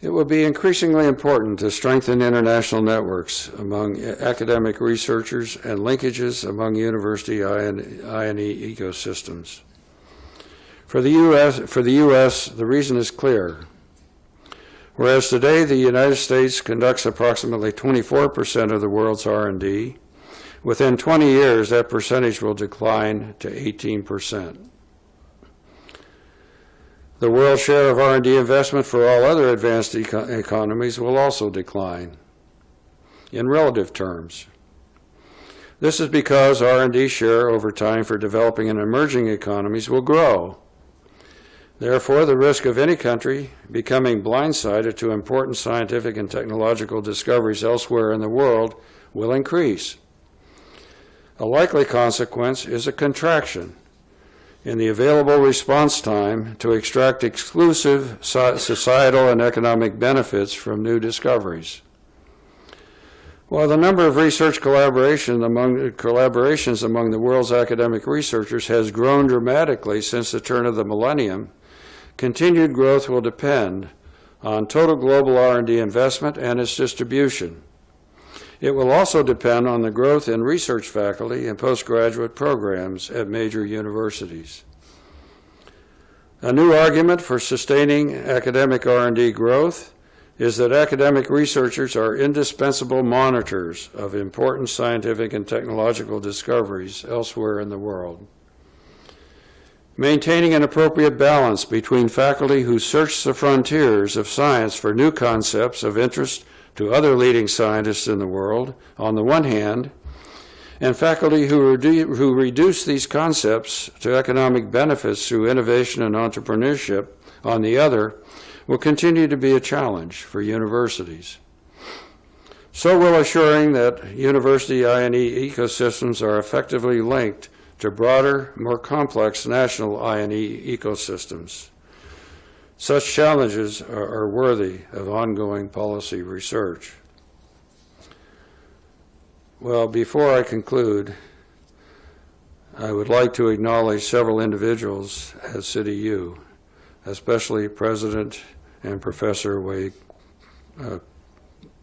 It will be increasingly important to strengthen international networks among academic researchers and linkages among university I&E ecosystems. For the U.S., the reason is clear. Whereas today the United States conducts approximately 24% of the world's R&D, within 20 years that percentage will decline to 18%. The world share of R&D investment for all other advanced economies will also decline in relative terms. This is because R&D share over time for developing and emerging economies will grow. Therefore, the risk of any country becoming blindsided to important scientific and technological discoveries elsewhere in the world will increase. A likely consequence is a contraction in the available response time to extract exclusive societal and economic benefits from new discoveries. While the number of research collaborations among the world's academic researchers has grown dramatically since the turn of the millennium, continued growth will depend on total global R&D investment and its distribution. It will also depend on the growth in research faculty and postgraduate programs at major universities. A new argument for sustaining academic R&D growth is that academic researchers are indispensable monitors of important scientific and technological discoveries elsewhere in the world. Maintaining an appropriate balance between faculty who search the frontiers of science for new concepts of interest to other leading scientists in the world, on the one hand, and faculty who reduce these concepts to economic benefits through innovation and entrepreneurship, on the other, will continue to be a challenge for universities. So will assuring that university I&E ecosystems are effectively linked to broader, more complex national I&E ecosystems. Such challenges are worthy of ongoing policy research. Well, before I conclude, I would like to acknowledge several individuals at CityU, especially President and Professor Wei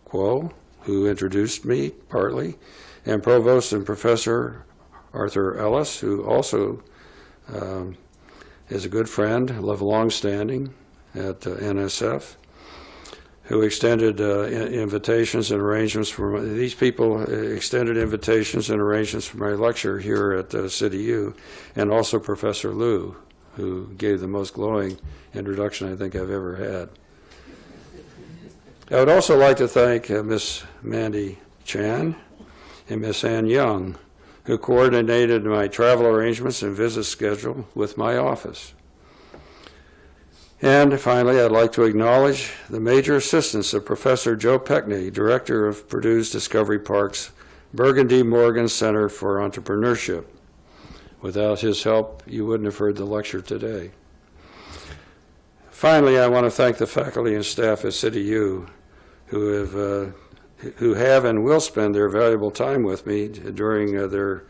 Kuo, who introduced me partly, and Provost and Professor Arthur Ellis, who also is a good friend, long-standing at NSF, who extended invitations and arrangements for these people extended invitations and arrangements for my lecture here at CityU, and also Professor Liu, who gave the most glowing introduction I think I've ever had. I would also like to thank Ms. Mandy Chan and Ms. Ann Young, who coordinated my travel arrangements and visit schedule with my office. And finally, I'd like to acknowledge the major assistance of Professor Joe Peckney, Director of Purdue's Discovery Park's Burgundy Morgan Center for Entrepreneurship. Without his help, you wouldn't have heard the lecture today. Finally, I want to thank the faculty and staff at CityU who have and will spend their valuable time with me during their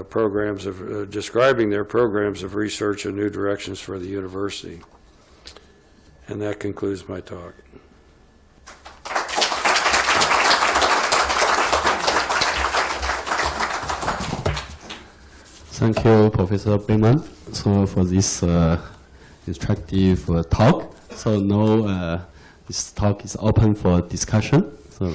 programs of describing their programs of research and new directions for the university. And that concludes my talk. Thank you, Professor Brinkman, for this instructive talk. So now this talk is open for discussion. So